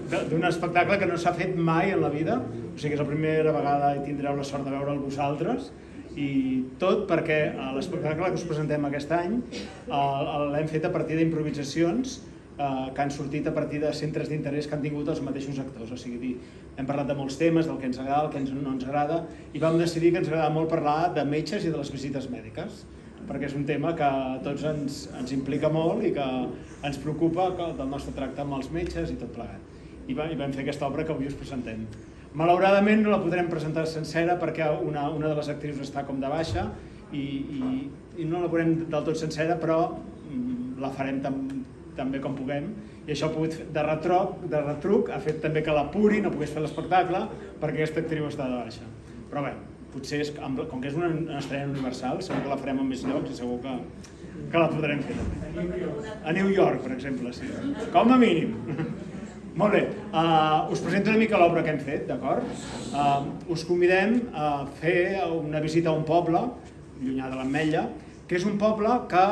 d'un espectacle que no s'ha fet mai en la vida, o sigui que és la primera vegada i tindreu la sort de veure'l vosaltres, i tot perquè l'espectacle que us presentem aquest any l'hem fet a partir d'improvisacions que han sortit a partir de centres d'interès que han tingut els mateixos actors. O sigui, hem parlat de molts temes, del que ens agrada, del que no ens agrada, i vam decidir que ens agrada molt parlar de metges i de les visites mèdiques, perquè és un tema que a tots ens implica molt i que ens preocupa del nostre tracte amb els metges i tot plegat. I vam fer aquesta obra que avui us presentem. Malauradament no la podrem presentar sencera perquè una de les actrius està com de baixa i no la podrem del tot sencera, però la farem tan bé com puguem, i això ha pogut fer de retruc, ha fet també que la Puri no pogués fer l'espectacle perquè aquesta actriu està de baixa. Però bé, potser com que és una estrena universal, segur que la farem en més llocs i segur que la podrem fer també. A New York, per exemple, sí. Com a mínim. Molt bé, us presento una mica l'obra que hem fet, d'acord? Us convidem a fer una visita a un poble, llunyà de l'Ametlla, que és un poble que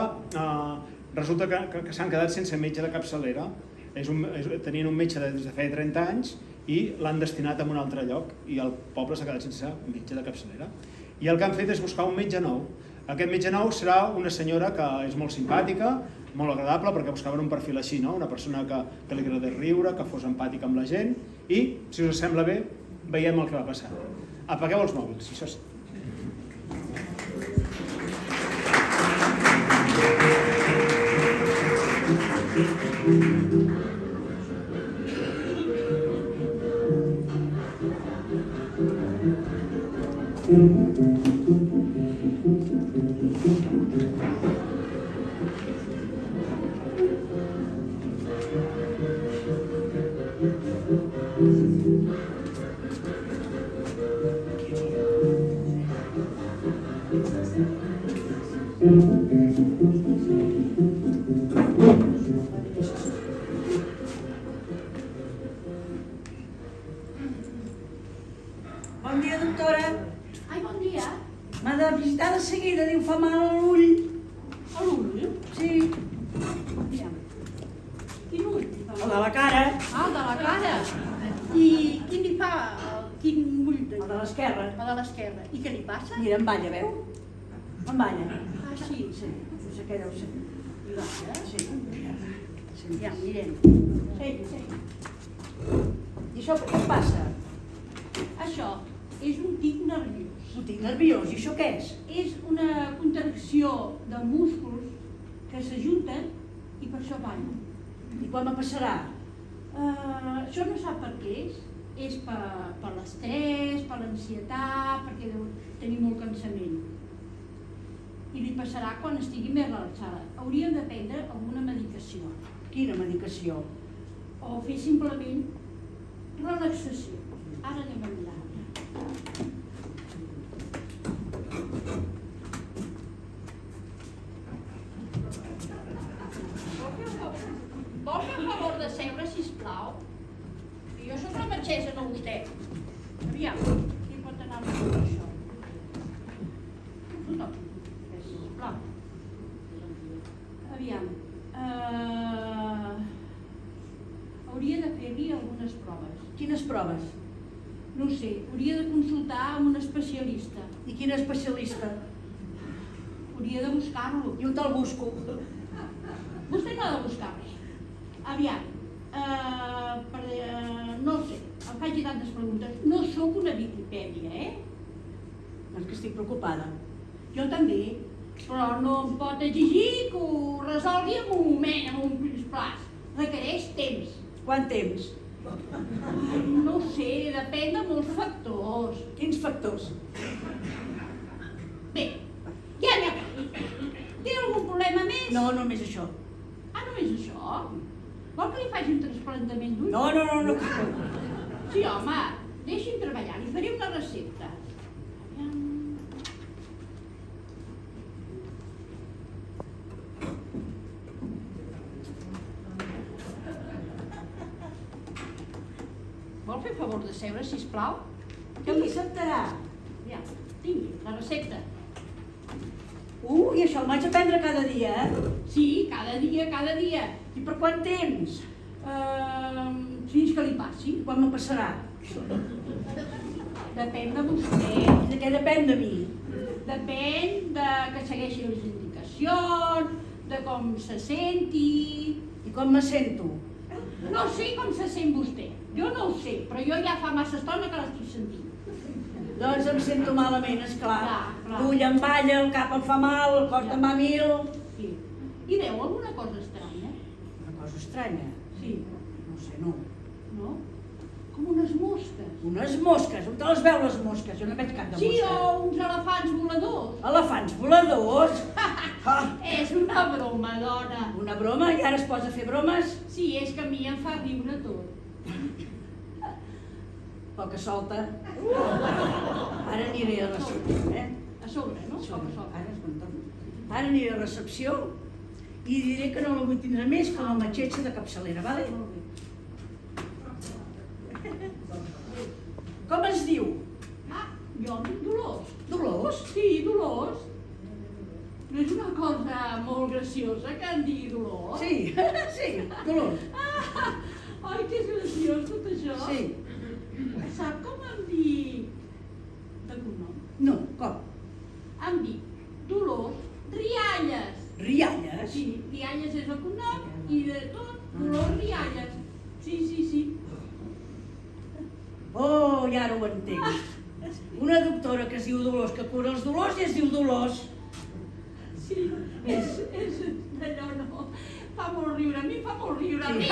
resulta que s'han quedat sense metge de capçalera. Tenien un metge des de feia 30 anys i l'han destinat a un altre lloc i el poble s'ha quedat sense metge de capçalera. I el que han fet és buscar un metge nou. Aquest metge nou serà una senyora que és molt simpàtica, molt agradable, perquè buscaven un perfil així, una persona que li agradés riure, que fos empàtica amb la gent, i, si us sembla bé, veiem el que va passar. Apagueu els mòbils, això sí. Bon dia, doctora. Ai, bon dia. M'ha de visitar de seguida, diu fa mal a l'ull. A l'ull? Sí. Aviam. Quin ull? El de la cara. Ah, el de la cara. I quin li fa? Quin ull? El de l'esquerra. El de l'esquerra. I què li passa? Mira, em balla, veu? Em balla. Ah, sí. Sí, no sé què deu ser. I balla? Sí. Ja, mirem. Sí. I això què passa? Això és un tic nerviós. Un tic nerviós. I això què és? És una contracció de músculs que s'ajunten i per això ballen. I quan me passarà? Això no sap per què és. És per l'estrès, per l'ansietat, perquè deu tenir molt cansament. I li passarà quan estigui més relaxada. Hauríem de prendre alguna medicació. Quina medicació? O fer simplement relaxació. Ara anem a mirar. Vol fer el favor de seure, sisplau? Jo soc la metgessa, no vostè. Aviam, qui pot anar a fer això? No, sisplau. Aviam. Hauria de fer-li algunes proves. Quines proves? No ho sé, hauria de consultar amb un especialista. I quin especialista? Hauria de buscar-lo. I on te'l busco? Vostè no ha de buscar res. Aviam, no ho sé, em faig tantes preguntes. No sóc una Viquipèdia, És que estic preocupada. Jo també, però no em pot exigir que ho resolgui en un moment, en un plaç. Requereix temps. Quant temps? Ai, no ho sé, depèn de molts factors. Quins factors? Bé, ja n'hi ha prou. Té algun problema més? No, només això. Ah, només això? Vol que li faci un trasplantament d'ull? No. Sí, home, deixi'm treballar, li faré una recepta. Vol fer favor de seure, sisplau? Què li acceptarà? Ja, tingui, la recepta. I això el vaig a prendre cada dia, Sí, cada dia. I per quant temps? fins que li passi. Quan me passarà? Depèn de vostè. De què depèn de mi? Depèn de que segueixi les indicacions, de com se senti... I com me sento? No sé com se sent vostè. Jo no ho sé, però jo ja fa massa estona que l'estic sentint. Doncs em sento malament, esclar. Clar. L'ull em balla, el cap em fa mal, el cor em va a mil. Sí. I veu alguna cosa estranya? Una cosa estranya. Sí. No sé, no. No? Com unes mosques. Unes mosques. On te les veu les mosques? Jo no veig cap de Sí, mosca. o uns elefants voladors. Elefants voladors? Ah, És una broma, dona. una broma? I ara es posa a fer bromes? Sí, és que a mi em fa riure tot. Poca solta. Ara aniré a recepció, A sobre, no? Sobre. A sobre. Ara es m'entorna. Ara aniré a recepció i diré que no la vull tindre més com a metgetge de capçalera, vale? Molt bé. Com es diu? Ah, jo em dic Dolors. Dolors? Sí, Dolors. No és una cosa molt graciosa que em digui Dolors? Sí, sí, Dolors. Ai, que és graciós tot això. Sí. Sap com em dic de cognom? No, com? Em dic Dolors Rialles. Rialles? Sí, Rialles és el cognom i de tot Dolors Rialles. Sí, sí, sí. Oh, ja ara ho entenc. Una doctora que es diu Dolors, que cura els dolors i es diu Dolors. Sí, és d'allò no. Fa molt riure, a mi fa molt riure. A mi!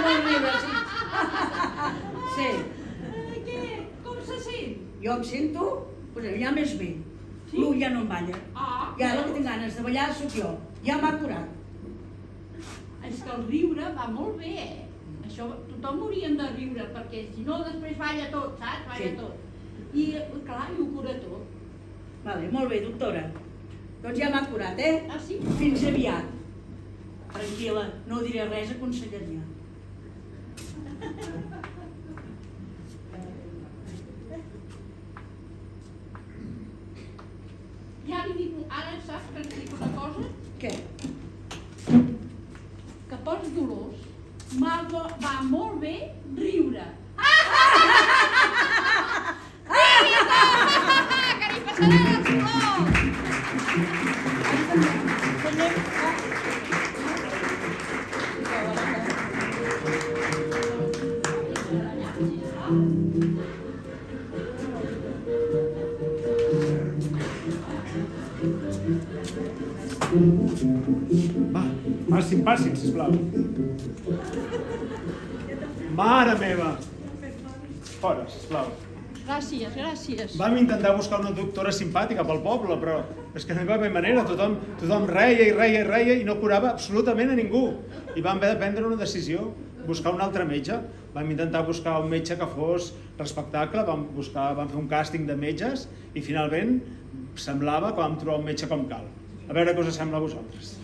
Molt riure, sí. Sí. Què? Com se sent? Jo em sento, pues, ja més bé. Sí? L'ull ja no em balla. Ah, I ara que tinc ganes de ballar sóc jo. Ja m'ha curat. és que el riure va molt bé, Això tothom hauríem de riure, perquè si no després balla tot, saps? Balla Sí. tot. I clar, i ho cura tot. Vale, molt bé, doctora. Doncs ja m'ha curat, Ah, sí? Fins aviat. Tranquil·la, no diré res a conselleria. Ja li dic, ara saps que et dic una cosa? Què? Que pels dolors va molt bé riure. Que li passarà la flor! Va, passin, sisplau. Mare meva! Fora, sisplau. Gràcies, gràcies. Vam intentar buscar una doctora simpàtica pel poble, però és que no hi va haver manera. Tothom reia i no curava absolutament a ningú. I vam haver de prendre una decisió, buscar un altre metge. Vam intentar buscar un metge que fos respectable, vam fer un càsting de metges i finalment semblava que vam trobar un metge com cal. A veure què us sembla a vosaltres.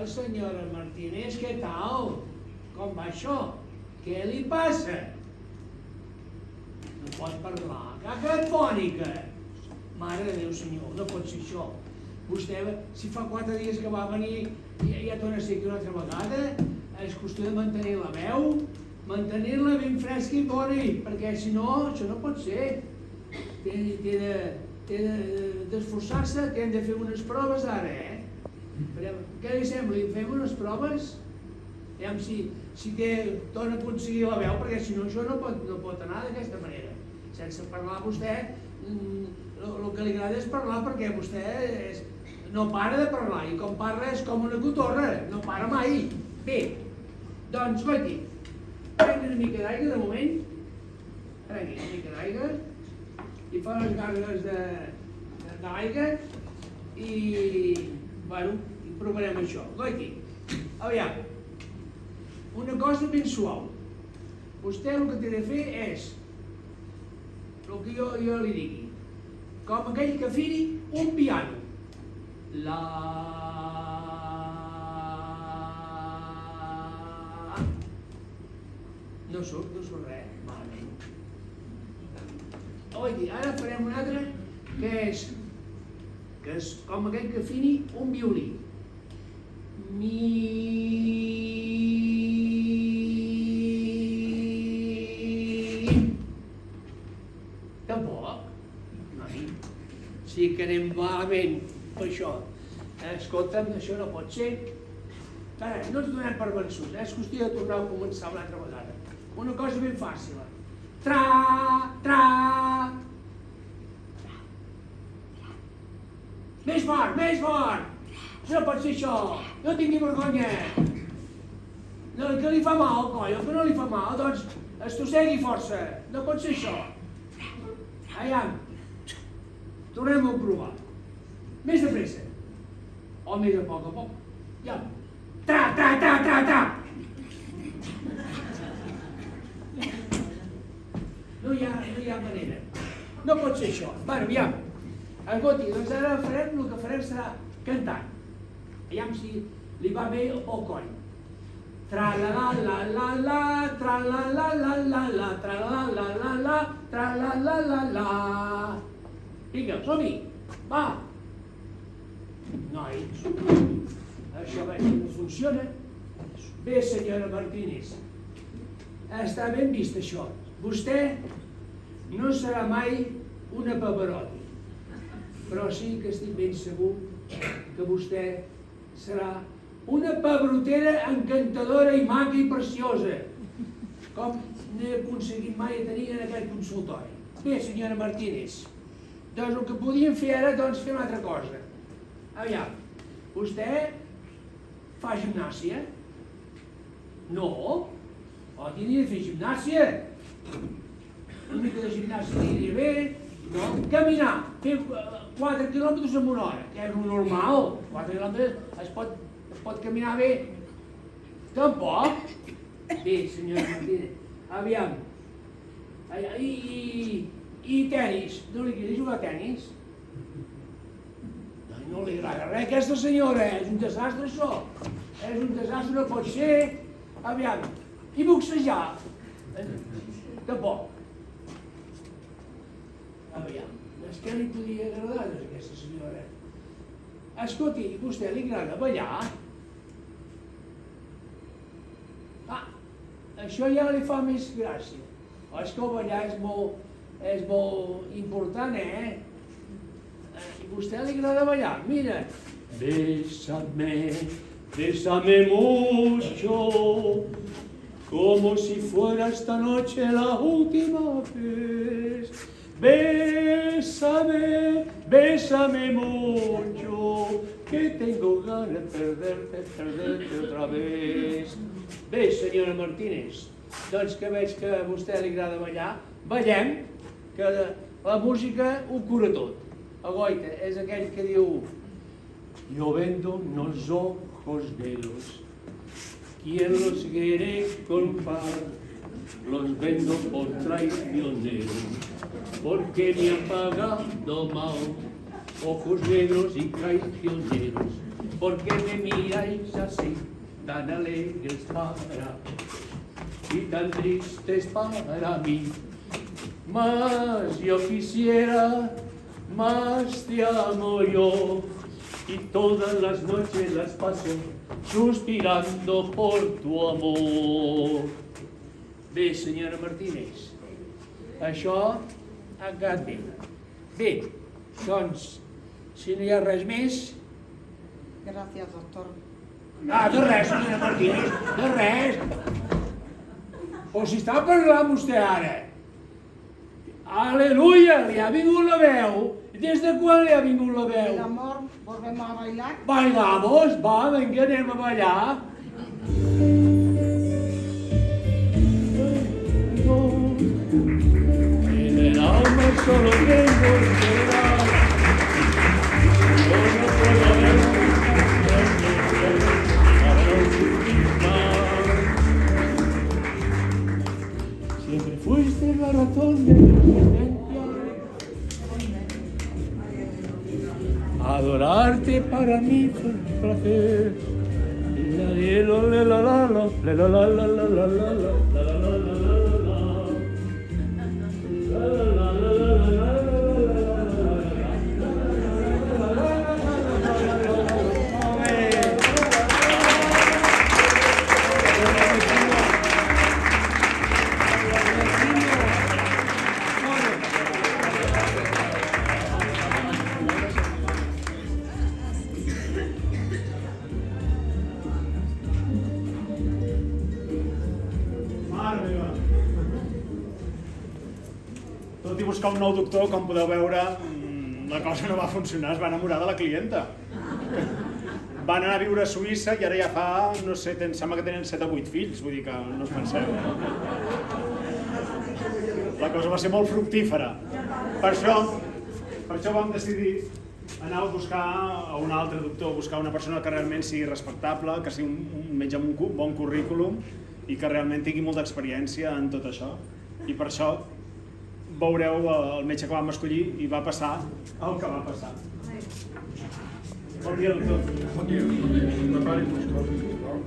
Senyora Martínez, què tal? Com va això? Què li passa? No pot parlar, que ha quedat fònica. Mare de Déu, senyor, no pot ser això. Vostè, si fa 4 dies que va venir, ja torna a ser aquí una altra vegada, és qüestió de mantenir la veu, mantenir-la ben fresca i bona, perquè si no, això no pot ser. Té d'esforçar-se, que hem de fer unes proves ara, Què li sembla? Li fem unes proves? Aviam si torna a aconseguir la veu, perquè si no això no pot anar d'aquesta manera. Sense parlar vostè, el que li agrada és parlar perquè vostè no para de parlar i com parla és com una cotorra, no para mai. Bé, doncs vaig dir, prengui una mica d'aigua de moment, prengui una mica d'aigua i fa les gargues d'aigua i, bueno, provarem això. Vaig dir, aviam, una cosa ben suau. Vostè el que té de fer és el que jo li digui, com aquell que afini un piano. La... No surt res, malament. Vull dir, ara farem un altre que és com aquell que afini un violí. Mi... Tampoc. Noi, sí que anem malament per això. Escolta'm, això no pot ser. No ens donem per vençuts, és qüestió de tornar a començar una altra vegada. Una cosa ben fàcil. Tra, tra. Més fort, més fort. No pot ser això, no tingui vergonya. No, que li fa mal, coll, que no li fa mal, doncs estossegui força. No pot ser això. Aviam, tornem a provar. Més de pressa. O més a poc. Ja. Tra, tra, tra, tra, tra. No hi ha manera. No pot ser això. Bueno, aviam. Escolti, doncs ara farem, el que farem serà cantant. Aviam si li va bé el coll. Tra-la-la-la-la-la, tra-la-la-la-la-la, tra-la-la-la-la, tra-la-la-la-la. Vinga, som-hi. Va. Nois, això veig que no funciona. Bé, senyora Martínez, està ben vist això. Vostè no serà mai una Pavarotti, però sí que estic ben segur que vostè serà una pabrotera encantadora i maca i preciosa, com n'he aconseguit mai a tenir en aquest consultori. Bé, senyora Martínez, doncs el que podíem fer ara, doncs fer una altra cosa. Aviam, vostè fa gimnàsia? No? O tindria de fer gimnàsia? Una mica de gimnàsia aniria bé? No? Caminar, fer 4 quilòmetres en una hora, que és el normal. 4 quilòmetres es pot caminar bé? Tampoc? Bé, senyora Martínez, aviam. I tenis, no li queria jugar a tenis? No li agrada res, aquesta senyora, és un desastre això. És un desastre, no pot ser. Aviam, i boxejar? Tampoc. Aviam, és que li podia agradar a aquesta senyora. Escolti, a vostè li agrada ballar? Ah, això ja li fa més gràcia. Oh, és que el ballar és molt important, eh? I a vostè li agrada ballar, mira. Bésame, bésame mucho, como si fuera esta noche la última vez. Bésame, bésame mucho, que tengo ganas de perderte otra vez. Bé, senyora Martínez, doncs que veig que a vostè li agrada ballar, ballem, que la música ho cura tot. El goita és aquell que diu: yo vendo unos ojos negros, ¿quién los quiere comprar? Los vendo por traicionero, porque me han pagado mal. Ojos negros y traicioneros, porque me miráis así, tan alegres para y tan tristes para mí. Mas yo quisiera, más te amo yo, y todas las noches las paso suspirando por tu amor. Bé, senyora Martínez, això ha quedat bé. Bé, doncs, si no hi ha res més... Gràcies, doctor. Ah, de res, senyora Martínez, de res. O si està parlant vostè ara. Aleluia, li ha vingut la veu. Des de quan li ha vingut la El veu? amor, volvemos a bailar. Bailamos, va, vinga, anem a ballar. En el alma solo tengo soledad. Yo no puedo ver siempre fuiste la razón de mi existencia. Adorarte para mí fue un placer. Mare meva. Tot i buscar un nou doctor, com podeu veure, la cosa no va funcionar, es va enamorar de la clienta. Van anar a viure a Suïssa i ara ja fa, no sé, sembla que tenen 7 o 8 fills, vull dir que no us penseu. La cosa va ser molt fructífera. Per això vam decidir anar a buscar a un altre doctor, buscar una persona que realment sigui respectable, que sigui un metge amb un bon currículum i que realment tingui molta experiència en tot això. I per això veureu el metge que vam escollir i va passar el que va passar. Bon dia, doctor. Bon dia. Prepari les coses, sisplau.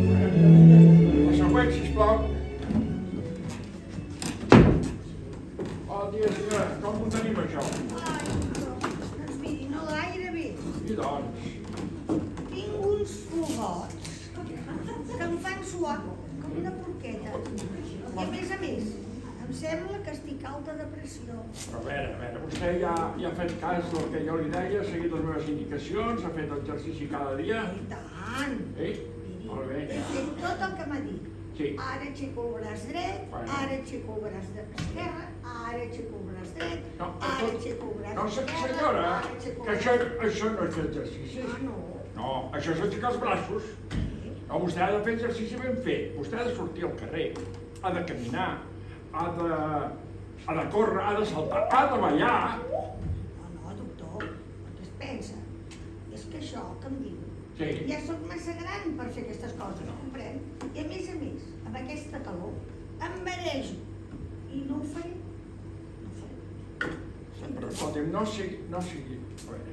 La següent, sisplau. Bon dia, senyora. Com ho tenim, això? Doncs miri, no gaire bé. I doncs, Tinc uns fogots que em fan suar com una porqueta. I a més, em sembla que estic alta de pressió. però a veure, vostè ja ha fet cas del que jo li deia, ha seguit les meves indicacions, ha fet exercici cada dia. I tant! Miri, molt bé. He fet tot el que m'ha dit. Sí. Ara aixeco el braç dret, Bueno. ara aixeco el braç esquerre, ara aixeco el braç dret, No, ara aixeco el braç no, esquerre, senyora, ara aixeco que el això no és fer exercici. Ah, no. No, això és aixecar els braços. No, vostè ha de fer exercici ben fet. Vostè ha de sortir al carrer, ha de caminar, ha de córrer, ha de saltar, ha de ballar. No, doctor, el que es pensa és que això que em diu, Sí. ja sóc massa gran per fer aquestes coses, comprèn? I a més, amb aquesta calor, em marejo. I no ho faré. No ho faré. Però escolti'm, no sigui... A veure,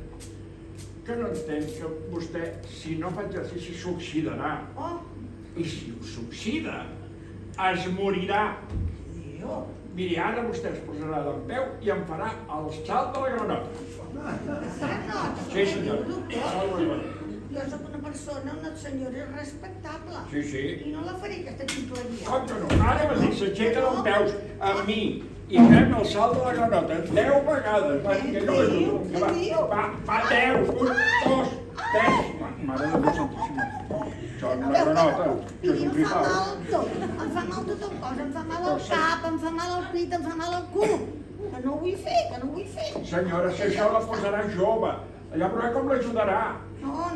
que no entenc que vostè, si no fa exercici, s'oxidarà. Oh, I si s'oxida, es morirà. Déu, Miri, ara vostè es posarà d'en peu i em farà el salt de la granota. granota. Sí, senyor. Doctor, jo sóc una persona, una senyora respectable. Sí, sí. I no la faré, aquesta ximpleria. Com que no? Ara mateix s'aixeca d'en peus amb mi i fem el salt de la granota 10 vegades. Va, que jo l'ajudo. Va, 10, 1, 2, 3. Mare de Déu Santíssima. Això és una granota. Això és un Em fa gripau. mal tot, em fa mal tot el cos, em fa mal el cap, em fa mal el pit, em fa mal el cul. Que no ho vull fer, que no ho vull fer. Senyora, si això la posarà jove, allà veurà com l'ajudarà. No,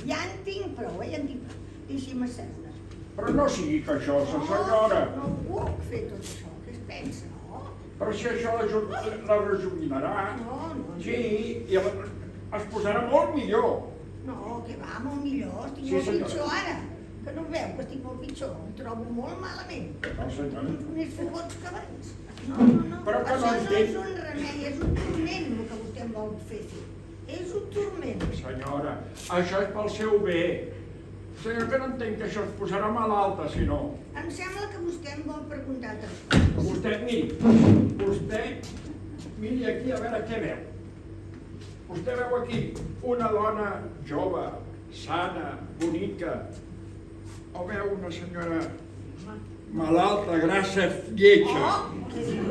ja en tinc prou, ja en tinc prou. Deixi'm asseure. Però no sigui que això, senyora. No puc fer tot això, què es pensa, no? Però si això la rejuvenarà. No. Sí, i es posarà molt millor. No, que va, molt millor, estic Sí, molt senyora. pitjor ara. Que no veu que estic molt pitjor, em trobo molt malament. No, senyora. Tinc més fogots que abans. No. Però que no Això no entenc. és un remei, és un turment el que vostè em vol fer. És un turment. Senyora, això és pel seu bé. Senyora, que no entenc que això es posarà malalta, si no. Em sembla que vostè em vol preguntar altres coses. Vostè, miri aquí a veure què veu. Vostè veu aquí una dona jove, sana, bonica, o veu una senyora malalta, grassa, lletja? Oh, què diu?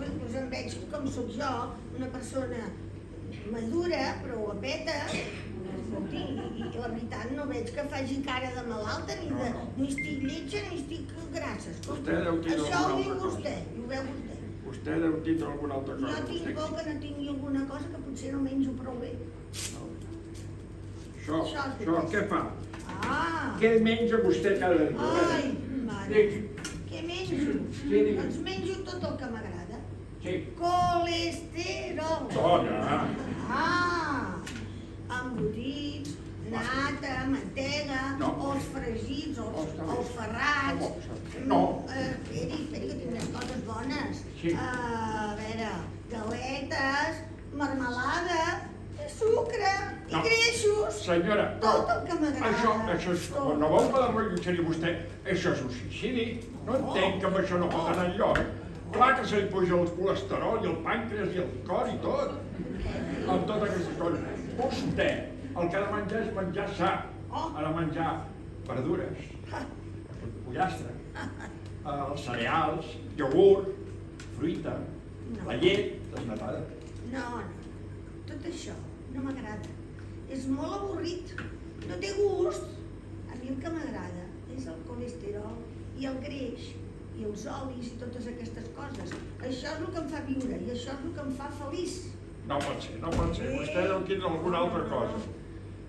Doncs em veig com sóc jo, una persona madura, però guapeta. Escolti, i la veritat no veig que faci cara de malalta, ni estic lletja ni estic grassa. Escolti, Vostè deu tindre això ho alguna diu altra vostè, i ho veu vostè. Vostè deu tindre alguna altra cosa. Jo tinc por que no tingui alguna cosa que potser no menjo prou bé. Això què fa? Ah! Què menja vostè cada dia? Ai, mare, Digui. què menjo? digui. Doncs menjo tot el que m'agrada. Sí. Colesterol. Dona, Ah! Embotits, nata, mantega, No. ous fregits, Està bé. ous ferrats. No. Esperi, que tinc més coses bones. Sí. A veure, galetes, marmelada, sucre i No. greixos. senyora, Tot el que m'agrada. això és... Tot. No vol que rellotjari vostè? Això és un suïcidi. No entenc que amb això no pot anar enlloc. Clar que se li puja el colesterol i el pàncreas i el cor i tot. Amb totes aquestes coses. Vostè, el que ha de menjar és menjar sa. Ha de menjar verdures, pollastre, els cereals, iogurt, fruita, la llet desnatada. No. Tot això no m'agrada. És molt avorrit. No té gust. A mi el que m'agrada és el colesterol i el greix i els olis i totes aquestes coses. Això és el que em fa viure i això és el que em fa feliç. No pot ser, no pot ser. Vostè deu tindre alguna altra cosa.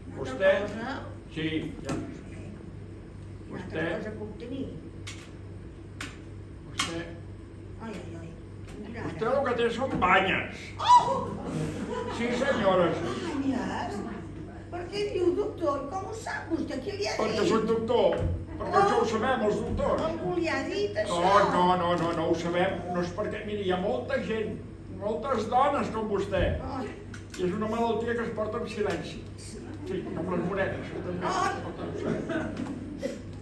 Una Vostè... altra cosa, Sí, ja. una altra cosa puc tenir. Vostè... Ai. Vostè el que té són banyes. Oh! Sí, senyores. Banyes? Per què diu doctor? Com ho sap vostè? Qui li ha Perquè dit? soc doctor. Perquè això ho sabem, els doctors. Algú li ha dit això? No ho sabem. No és perquè... Miri, hi ha molta gent, moltes dones com vostè. Ai. I és una malaltia que es porta en silenci. Sí, com les morenes.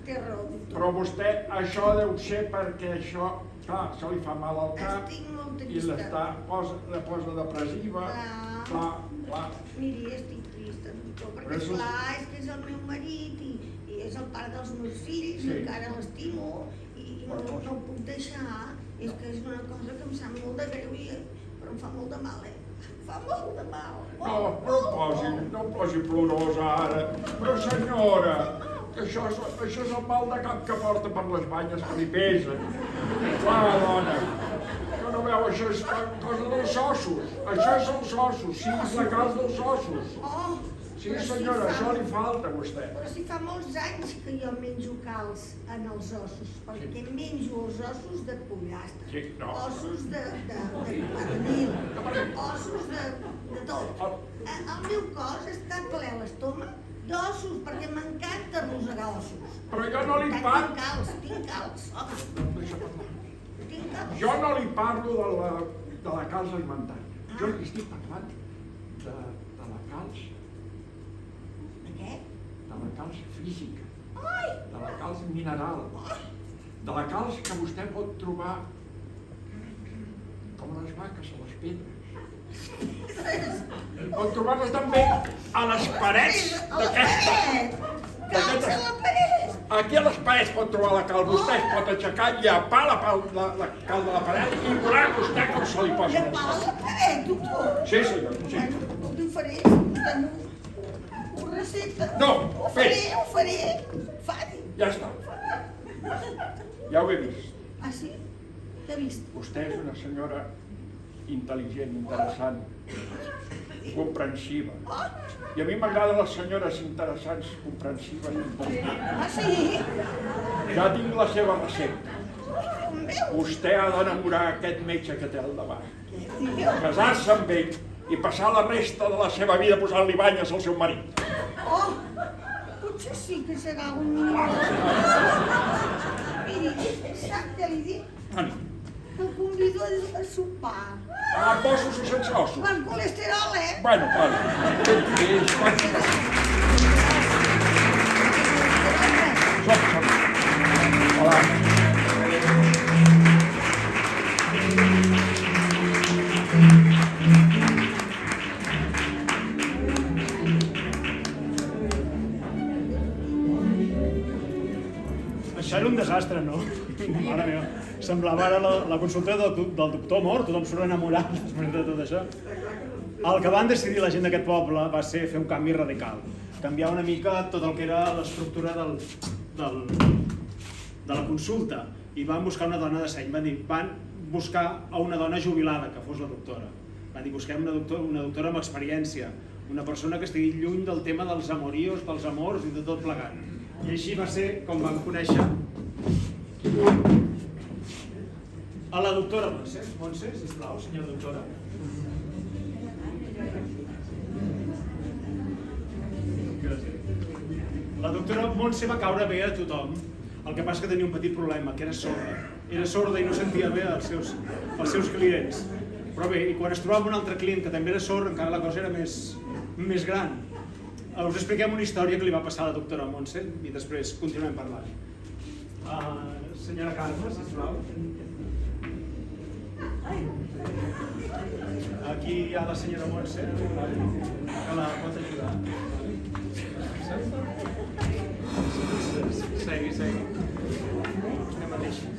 Té raó, doctor. Però vostè, això deu ser perquè això... Clar, això li fa mal al cap Estic molt i trista. la posa depressiva. Clar. Miri, estic trista, doctor, Però perquè és un- clar, és que és el meu marit i és el pare dels meus fills Sí. i encara l'estimo i no el puc deixar. És que és una cosa que em sap molt de greu, però em fa molt de mal, Em fa molt de mal. No posi plorosa ara. Però senyora, que això és el mal de cap que porta per les banyes que li pesen. Clar, dona, que no veu, això és cosa dels ossos. Això és els ossos, sí, és la causa dels ossos. Sí, senyora, això li falta a vostè. Però si fa molts anys que jo menjo calç en els ossos, perquè menjo els ossos de pollastre, Sí, no. ossos de pernil, ossos de tot. El meu cos està ple a l'estómac d'ossos, perquè m'encanta arrossegar ossos. Però jo no li parlo... Tinc calç. Tinc calç. Jo no li parlo de la calç alimentària. Jo li estic parlant de la calç... De què? De la calç física. Ai! De la calç mineral. De la calç que vostè pot trobar com les vaques a les pedres. Pot trobar-les també a les parets d'aquesta... Calç a la paret! Aquí a les parets pot trobar la calç. Vostè es pot aixecar, llapar la calç de la paret i veurà vostè com se li posa Llapar a la paret, doctor! Sí, senyor, sí. Bueno, ho faré. Ho recepta. No, ho faré. Fari. Ja està. Ja ho he vist. Ah, sí? Què ha vist? Vostè és una senyora intel·ligent, interessant, comprensiva. I a mi m'agraden les senyores interessants, comprensives i intel·ligents. Ah, sí? Ja tinc la seva recepta. Com veu? Vostè ha d'enamorar aquest metge que té al davant, Què diu? casar-se amb ell i passar la resta de la seva vida posant-li banyes al seu marit. Oh, potser sí que serà un millor. Miri, sap què li dic? El convido a sopar. Ossos o sense ossos? Per colesterol, Bueno, vale. Hola. un desastre, no? Mare meva, semblava ara la consulta del doctor mort, tothom surt enamorat després de tot això. El que van decidir la gent d'aquest poble va ser fer un canvi radical, canviar una mica tot el que era l'estructura de la consulta, i van buscar una dona de seny, van buscar a una dona jubilada que fos la doctora. Van dir, busquem una doctora amb experiència, una persona que estigui lluny del tema dels amoríos, dels amors i de tot plegat. I així va ser com vam conèixer a la doctora Montse. Montse, sisplau, senyora doctora. La doctora Montse va caure bé a tothom. El que passa que tenia un petit problema, que era sorda. Era sorda i no sentia bé els seus clients. Però bé, i quan es trobava un altre client que també era sord, encara la cosa era més gran. Us expliquem una història que li va passar a la doctora Montse i després continuem parlant. Senyora Carme, sisplau. Aquí hi ha la senyora Montse, que la pot ajudar. Segui. Anem a deixar.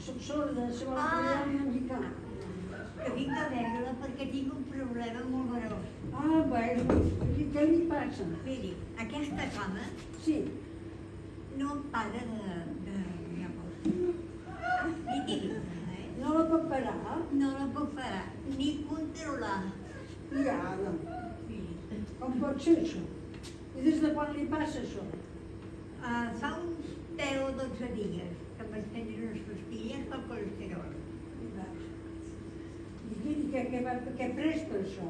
Soc sorda, si vol criar una mica. Que vinc a veure-la perquè tinc un problema molt gros. Bueno, què li passa? Miri, aquesta cama Sí, no em para de llavors. I digui, no la pot parar? no la puc parar ni controlar. I ara, Miri, com pot ser això? I des de quan li passa això? fa uns 10 o 12 dies que vaig tenir unes pastilles pel colesterol. I què ha pres per això?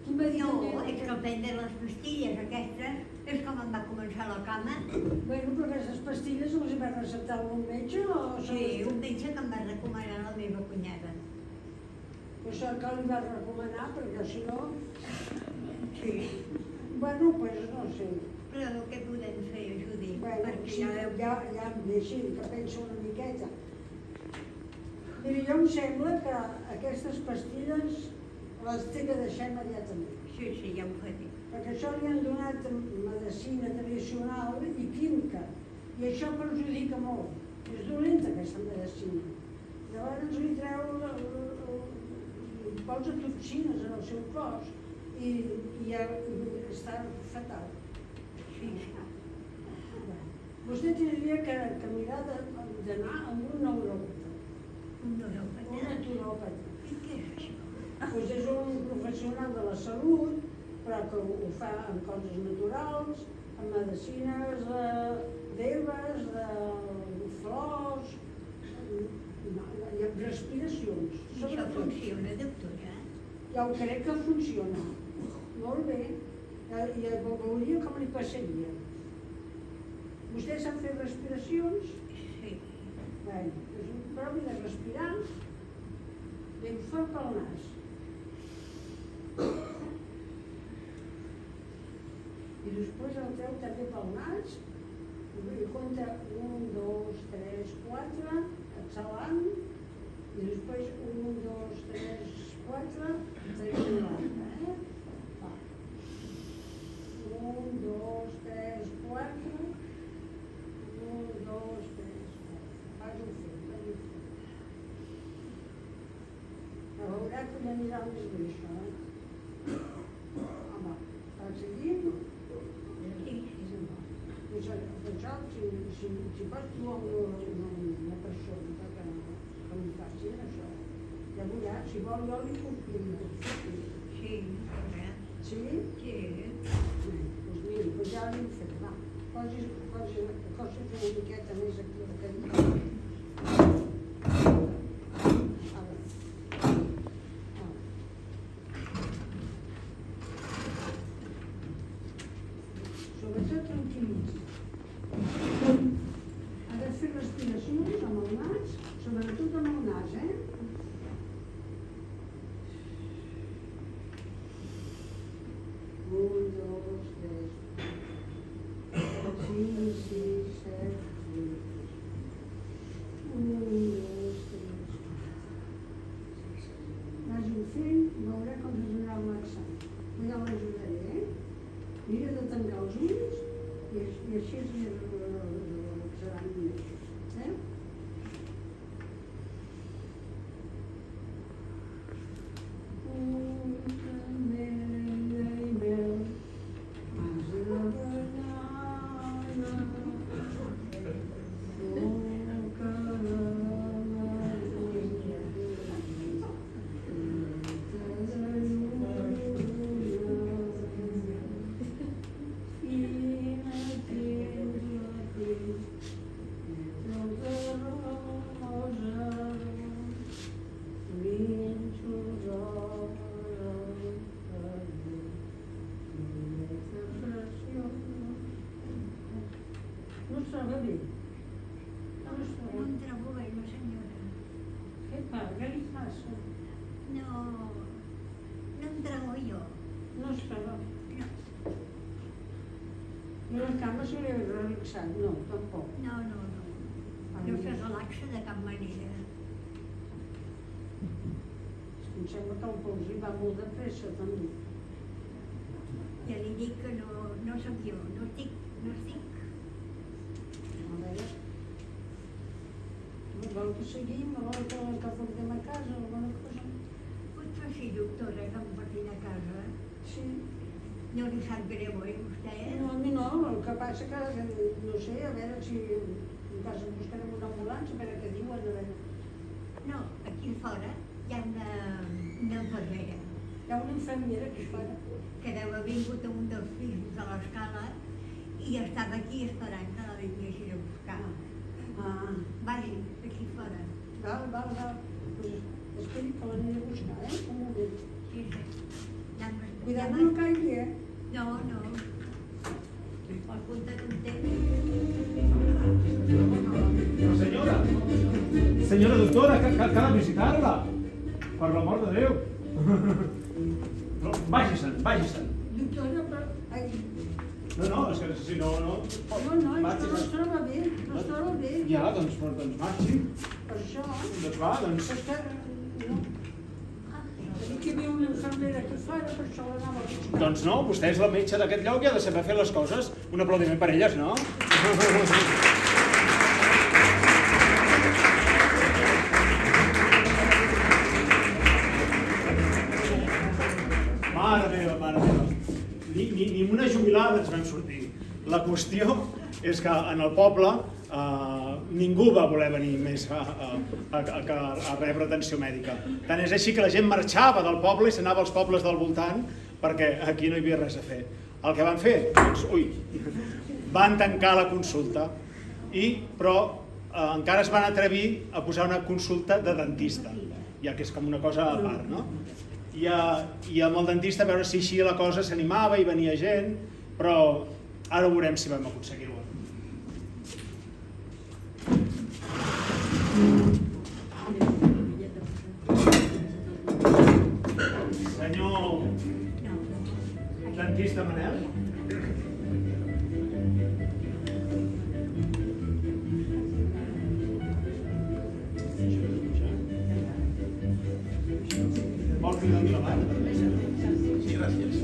Quin No, medicament? és que al prendre les pastilles aquestes és com em va començar la cama. Bueno, però aquestes pastilles les va receptar algun metge o Sí, un metge que em va recomanar la meva cunyada. Això que li va recomanar, perquè si no... Sí. Bueno, doncs no sé. Però què podem fer, Judit? Bueno, Perquè sí, ja em deixi que penso una miqueta. Mira, jo em sembla que aquestes pastilles les té que deixar immediatament. Sí, ja ho faré. Perquè això li han donat medicina tradicional i química. I això perjudica molt. És dolenta aquesta medicina. Llavors li treu, li posa toxines en el seu cos i està fatal. Sí. Vostè tindria que mirar d'anar amb un neuròpata, Un un neuropata. naturòpata. I què és això? Doncs és un professional de la salut, però que ho fa amb coses naturals, amb medicines d'herbes, de flors, i amb respiracions. I això funciona, doctora? Ja ho crec que funciona. Molt bé. I veuria com li passaria. Vostè sap fer respiracions? Sí. Bé, doncs provi de respirar ben fort pel nas. I després el treu també pel nas i compta 1, 2, 3, 4, exhalant, i després 1, 2, 3, 4, exhalant. Va. 1, 2, 3, 4, 1, 2, 3, 4. Vagi-ho fent. Veurà que li anirà més bé això, Home, cal seguir? Sí. Això, si pots trobar una persona que li faci això, ja veurà, si vol jo li puc dir. Sí, doctora. Sí? Sí. Doncs miri, doncs ja l'hem fet, va. Posi's una miqueta més aquí al cadí. Sobretot tranquil·litzi. Ha de fer respiracions amb el nas, sobretot amb el nas, Un, dos, tres, 5, 6, 7, 8. la cama se li ha relaxat, no, tampoc. No. No se relaxa de cap manera. Em sembla que el pols hi va molt de pressa, també. Ja li dic que no sóc jo, no estic. A veure... Vol que seguim, vol que portem a casa, alguna cosa? Potser sí, doctora, que em portin a casa. Sí. No li sap greu, vostè? No, a mi no, el que passa que, no sé, a veure si en casa buscarem una ambulància, a veure què diuen, a veure... No, aquí fora hi ha una infermera Hi ha una infermera aquí fora. que deu haver vingut a un dels pisos de l'escala i estava aquí esperant que la vinguessin a buscar. Vagi, aquí fora. Val. Pues esperi que l'aniré a buscar, un moment. Sí. Cuidado, no caigui, No. Al compte content. Senyora doctora, cal visitar-la. Per l'amor de Déu. Vagi-se'n. Doctora, però... Ai, No, és que si no... no, això no es troba bé, Ja, doncs marxi. Per això... Doncs va, doncs... És que... No. Aquí hi havia una infermera aquí fora, per això l'anava a buscar. Doncs no, vostè és la metge d'aquest lloc i ha de saber fer les coses. Un aplaudiment per elles, no? Mare meva. Ni una jubilada ens vam sortir. La qüestió és que en el poble ningú va voler venir més a rebre atenció mèdica. Tant és així que la gent marxava del poble i s'anava als pobles del voltant perquè aquí no hi havia res a fer. El que van fer? Doncs, van tancar la consulta, però encara es van atrevir a posar una consulta de dentista, ja que és com una cosa a part, no? I amb el dentista a veure si així la cosa s'animava i venia gent, però ara veurem si vam aconseguir-ho. Senyor dentista Manel? Vol que li doni la mà? Sí, gràcies.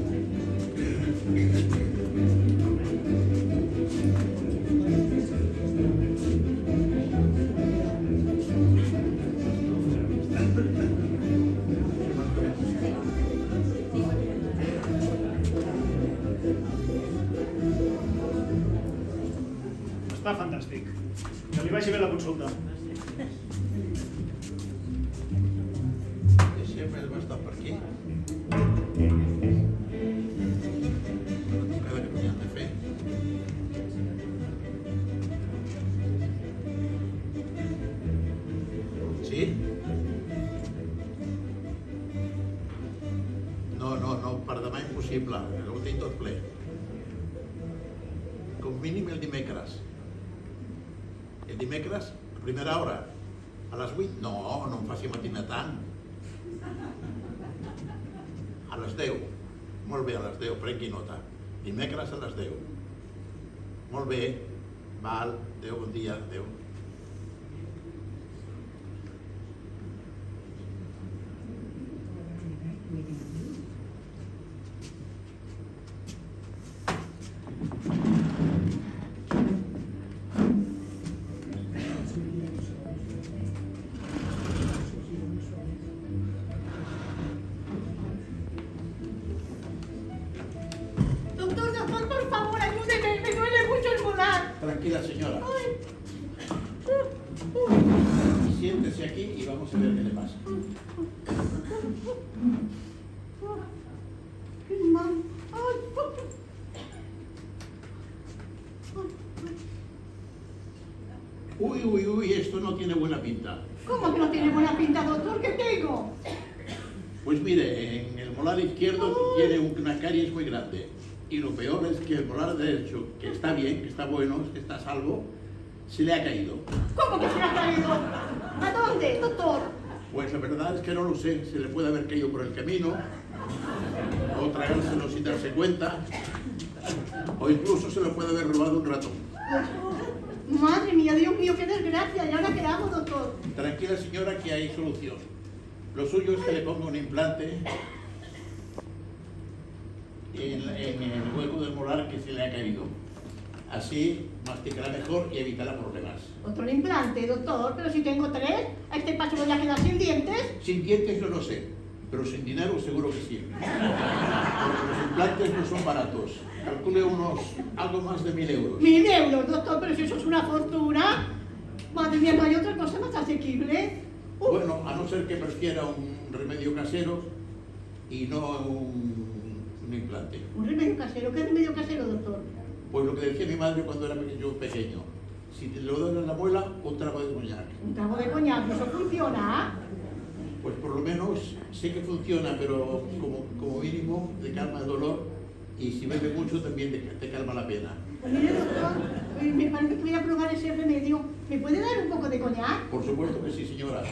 Està fantàstic. Que li vagi bé la consulta. Sempre hem estat per aquí. Cada que n'hi han de fer. Sí? No, per demà impossible. Ho tinc tot ple. Com mínim el dimecres. El dimecres, a primera hora. A les 8? No em faci matinar tant. A les 10. Molt bé, a les 10, prengui nota. Dimecres a les 10. Molt bé. Val, adéu, bon dia, adéu. Tranquila, señora. Siéntese aquí y vamos a ver qué le pasa. Uy, esto no tiene buena pinta. ¿Cómo que no tiene buena pinta, doctor? ¿Qué tengo? Pues mire, en el molar izquierdo tiene una caries muy grande. Y lo peor es que el molar derecho, que está bien, que está bueno, que está a salvo, se le ha caído. ¿Cómo que se le ha caído? ¿A dónde, doctor? Pues la verdad es que no lo sé, se le puede haber caído por el camino, o tragárselo sin darse cuenta, O incluso se lo puede haber robado un ratón. Madre mía, Dios mío, qué desgracia. ¿Y ahora qué hago, doctor? Tranquila señora, que hay solución. Lo suyo es que le ponga un implante en el hueco del molar que se le ha caído. Así masticará mejor y evitará problemas. ¿Otro implante, doctor? Pero si tengo 3, a este paso voy a quedar sin dientes. Sin dientes yo no sé, pero sin dinero seguro que sí. Porque los implantes no son baratos. Calcule algo más de 1.000 euros. 1.000 euros, doctor, pero si eso es una fortuna. Madre mía, no hay otra cosa más asequible. Bueno, a no ser que prefiera un remedio casero y no un implante. ¿Un remedio casero? ¿Qué remedio casero, doctor? Pues lo que decía mi madre cuando era pequeño. Si te lo dan en la muela, un trago de coñac. Un trago de coñac, ¿eso funciona? Pues por lo menos sé que funciona, pero como mínimo te calma el dolor y si bebe mucho también te calma la pena. Pues mire, doctor, me parece que voy a probar ese remedio. ¿Me puede dar un poco de coñac? Por supuesto que sí, señora.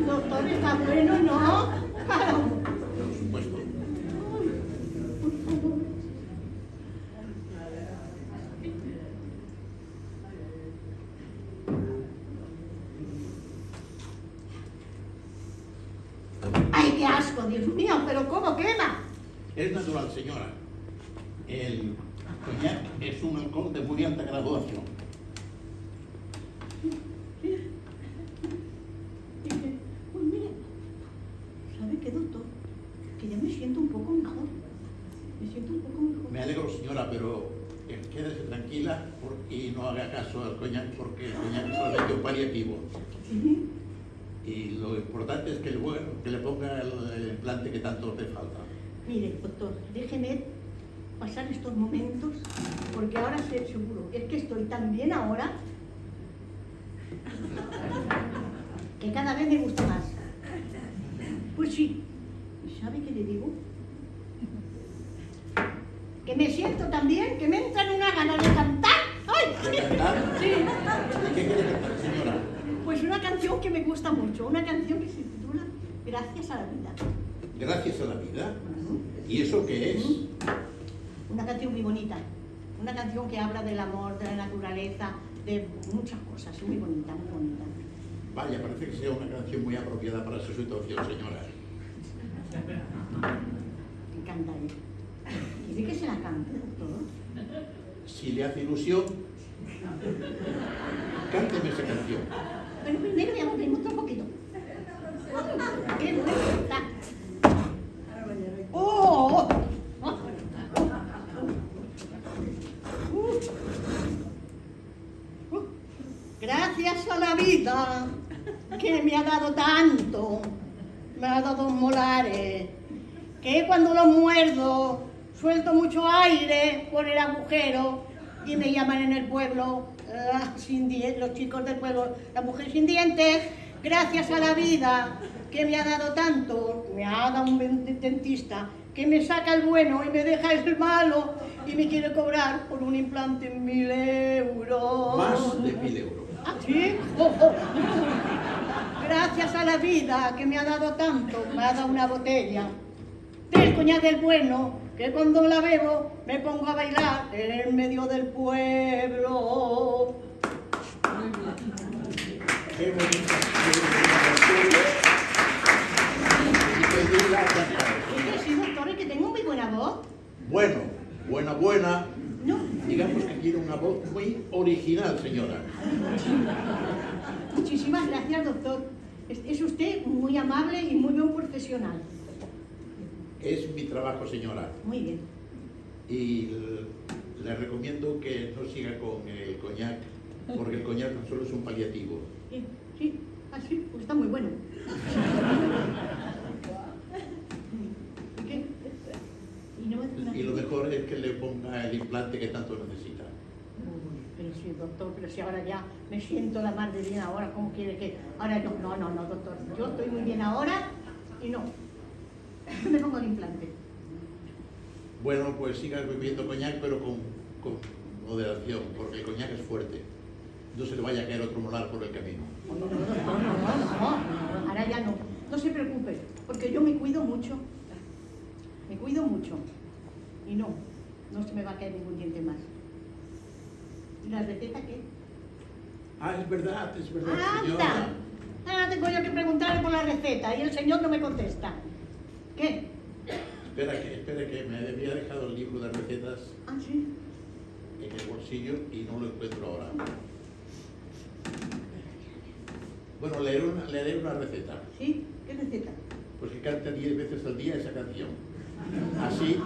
Doctor, está bueno, ¿no? Claro. Por supuesto. ¡Ay, qué asco, Dios mío! ¿Pero cómo quema? Es natural, señora. El coñac es un alcohol de muy alta graduación. Pues mire, ¿sabe qué, doctor? Que ya me siento un poco mejor. Me siento un poco mejor. Me alegro, señora, pero quédese tranquila y no haga caso al coñac porque el coñac es solamente un paliativo. ¿Sí? Y lo importante es que le ponga el implante que tanto le falta. Mire, doctor, déjeme pasar estos momentos, porque ahora sé seguro, es que estoy tan bien ahora, que cada vez me gusta más. Pues sí, ¿y sabe qué le digo? Que me siento tan bien, que me entran una gana de cantar. ¡Ay! ¿De cantar? Sí. ¿De qué quiere cantar, señora? Pues una canción que me gusta mucho, una canción que se titula Gracias a la vida. Gracias a la vida. ¿Y eso qué es? Una canción muy bonita, una canción que habla del amor, de la naturaleza, de muchas cosas, muy bonita, muy bonita. Vaya, parece que sea una canción muy apropiada para su situación, señora. Me encantaría. ¿Quiere que se la cante, doctor? Si le hace ilusión, cánteme esa canción. Pero primero me gusta un poquito. ¡Qué bueno está! ¡Oh! Gracias a la vida que me ha dado tanto, me ha dado molares, que cuando lo muerdo suelto mucho aire por el agujero y me llaman en el pueblo sin dientes, los chicos del pueblo, la mujer sin dientes. Gracias a la vida que me ha dado tanto, me ha dado un dentista que me saca el bueno y me deja el malo y me quiere cobrar por un implante 1.000 euros. Más de 1.000 euros. ¿Ah, sí? Gracias a la vida que me ha dado tanto, me ha dado una botella del coñac del bueno, que cuando la bebo me pongo a bailar en el medio del pueblo. Qué bonita. Es que sí, doctor, es que tengo muy buena voz. Bueno, buena. No, Digamos que tiene una voz muy original, señora. muchísimas gracias, doctor. Es usted muy amable y muy buen profesional. Es mi trabajo, señora. Muy bien. Y le recomiendo que no siga con el coñac, porque el coñac solo es un paliativo. Sí, así, pues está muy bueno. ¿Qué? Y no me hace una- Y lo mejor es que le ponga el implante que tanto necesita. Uy, pero sí, doctor, pero si ahora ya me siento la más de bien ahora, ¿cómo quiere que...? Ahora no, doctor, yo estoy muy bien ahora y no. Me pongo el implante. Bueno, pues siga bebiendo coñac, pero con moderación, porque el coñac es fuerte. No se le vaya a caer otro molar por el camino. No, ahora ya no. No se preocupe, porque yo me cuido mucho. Me cuido mucho. Y no se me va a caer ningún diente más. ¿Y la receta qué? Ah, es verdad, señora. ¡Anda! Ahora tengo yo que preguntarle por la receta y el señor no me contesta. ¿Qué? Espera que me había dejado el libro de recetas Ah, sí. en el bolsillo y no lo encuentro ahora. Bueno, leeré una receta. ¿Sí? ¿Qué receta? Pues que cante 10 veces al día esa canción. Así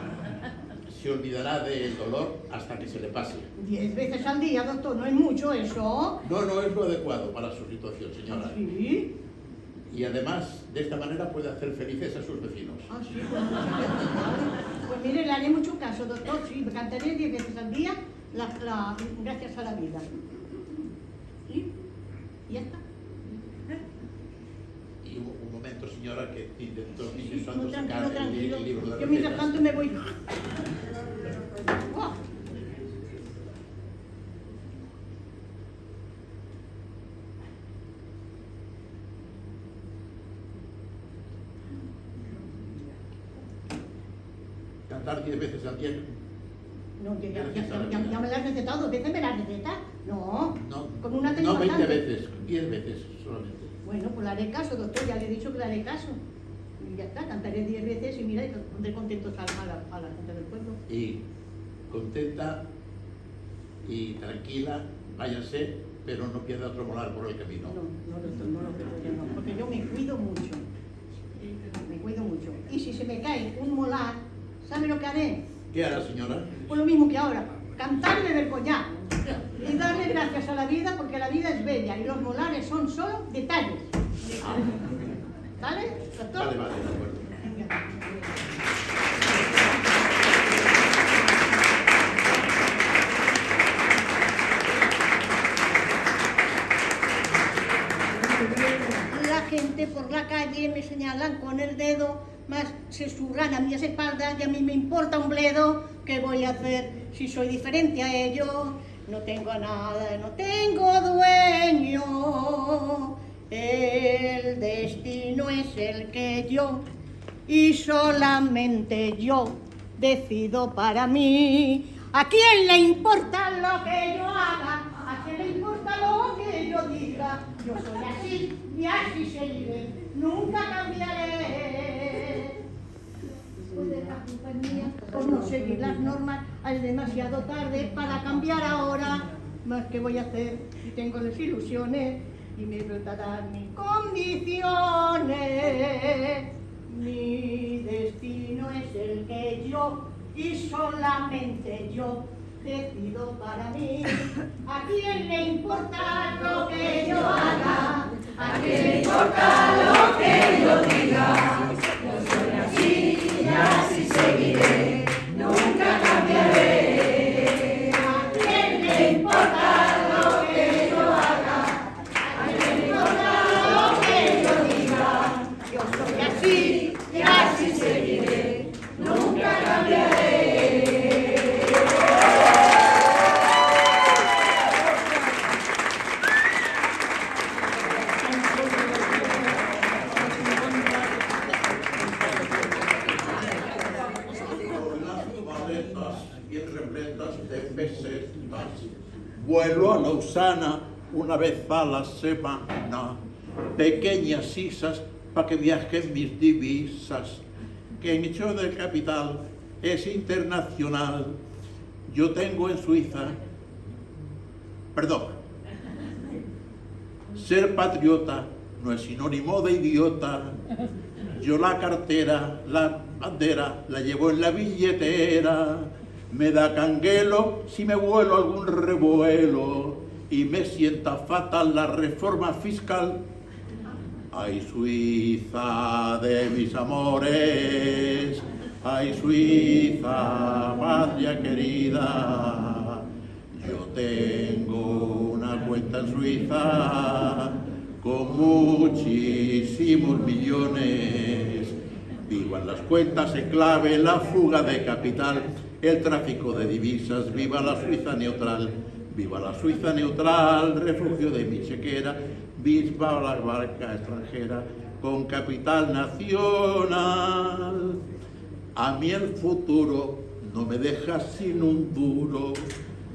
se olvidará del dolor hasta que se le pase. 10 veces al día, doctor, ¿no es mucho eso? No es lo adecuado para su situación, señora. Sí. Y además, de esta manera puede hacer felices a sus vecinos. Ah, sí, pues mire, le haré mucho caso, doctor. Sí, me cantaré 10 veces al día, gracias a la vida. ¿Sí? ¿Y ya está? Y un momento, señora, que intentando Muy sacar tranquilo. el libro de Yo mientras recetas. tanto me voy. ¡Oh! Cantar 10 veces al día. No, ya me la has recetado, 2 veces me la has recetado. No, No, con una tengo no 20 bastante. veces, 10 veces solamente. Bueno, pues le haré caso, doctor, ya le he dicho que le haré caso. Y ya está, cantaré 10 veces y mira, y pondré contentos a la gente del pueblo. Y contenta y tranquila, váyase, pero no pierda otro molar por el camino. No, doctor, no lo creo yo, no, porque yo me cuido mucho. Me cuido mucho. Y si se me cae un molar, ¿sabe lo que haré? ¿Qué hará, señora? Pues lo mismo que ahora, cantar y beber coñac. Y darle gracias a la vida porque la vida es bella y los molares son solo detalles. ¿Vale, doctor? Vale, de acuerdo. La gente por la calle me señalan con el dedo, más se surran a mis espaldas y a mí me importa un bledo. ¿Qué voy a hacer si soy diferente a ellos? No tengo nada, no tengo dueño. El destino es el que yo y solamente yo decido para mí. ¿A quién le importa lo que yo haga? ¿A quién le importa lo que yo diga? Yo soy así y así seguiré, nunca cambiaré. Pues de la culpa es mía por no seguir las normas, es demasiado tarde para cambiar ahora. Más que voy a hacer si tengo las ilusiones y me brotarán mis condiciones. Mi destino es el que yo y solamente yo decido para mí. ¿A quién le importa lo que yo haga? ¿A quién le importa lo que yo diga? Yo soy así y así seguiré, nunca cambiaré. ¿A quién le importa lo que yo haga? ¿A quién le importa lo que yo diga? Yo soy así y así seguiré, nunca cambiaré. Bien repletas de pesetas. Vuelo a Lausana una vez a la semana. Pequeñas isas para que viajen mis divisas. Que mi show de capital es internacional. Yo tengo en Suiza, perdón, ser patriota no es sinónimo de idiota. Yo la cartera, la bandera, la llevo en la billetera. Me da canguelo si me vuelo algún revuelo y me sienta fatal la reforma fiscal. Ay, Suiza de mis amores, ay, Suiza, patria querida, yo tengo una cuenta en Suiza con muchísimos millones. Vivan las cuentas en clave, la fuga de capital, el tráfico de divisas, viva la Suiza neutral. Viva la Suiza neutral, refugio de mi chequera, viva la banca extranjera con capital nacional. A mí el futuro no me deja sin un duro,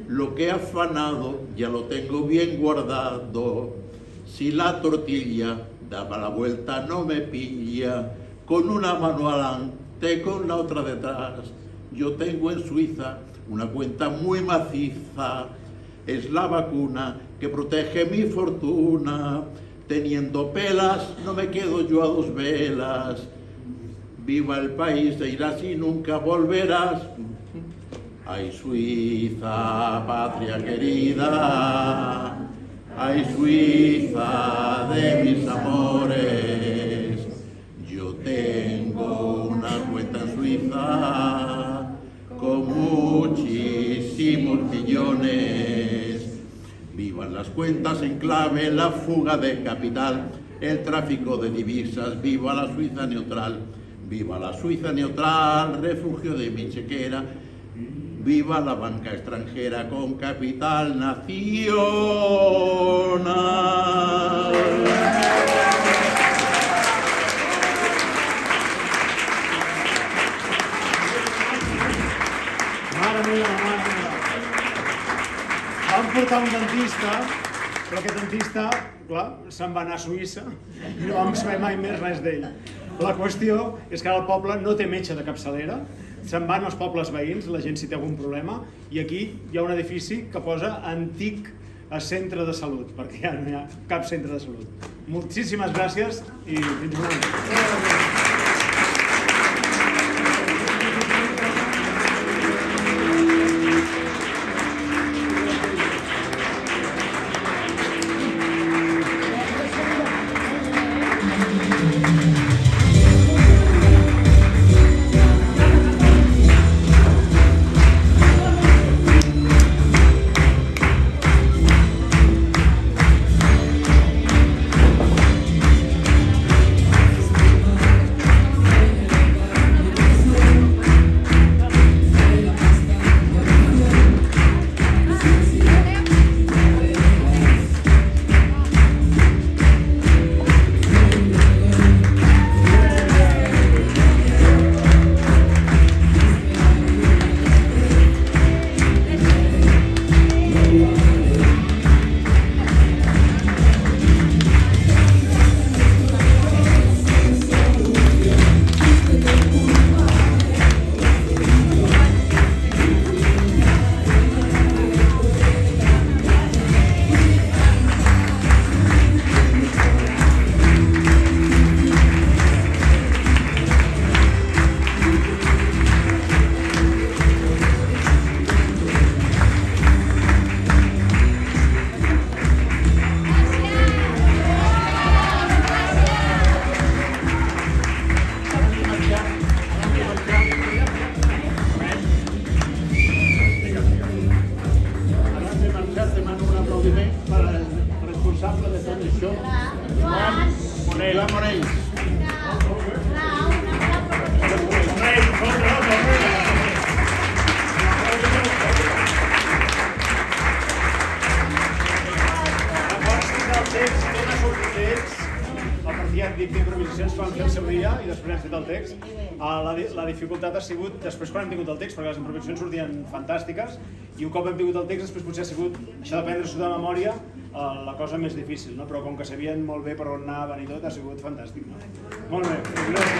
lo que he afanado ya lo tengo bien guardado. Si la tortilla daba la vuelta no me pilla, con una mano adelante, con la otra detrás. Yo tengo en Suiza una cuenta muy maciza, es la vacuna que protege mi fortuna. Teniendo pelas no me quedo yo a dos velas. Viva el país, te irás y nunca volverás. Ay, Suiza, patria querida, ay, Suiza de mis amores, yo tengo una cuenta en Suiza con muchísimos millones. Vivan las cuentas en clave, la fuga de capital, el tráfico de divisas, viva la Suiza neutral. Viva la Suiza neutral, refugio de mi chequera, viva la banca extranjera con capital nacional. Mare meva. Vam portar un dentista, però aquest dentista, clar, se'n va anar a Suïssa i no vam saber mai més res d'ell. La qüestió és que ara el poble no té metge de capçalera, se'n van als pobles veïns, la gent si té algun problema, i aquí hi ha un edifici que posa antic centre de salut, perquè ja no hi ha cap centre de salut. Moltíssimes gràcies i fins una mica. D'improvisacions que vam fer el seu dia i després hem fet el text. La dificultat ha sigut després quan hem tingut el text, perquè les improvisacions sortien fantàstiques i un cop hem tingut el text després potser ha sigut això d'aprendre-s'ho de memòria la cosa més difícil, no? Però com que sabien molt bé per on anaven i tot ha sigut fantàstic. No? Molt bé, gràcies.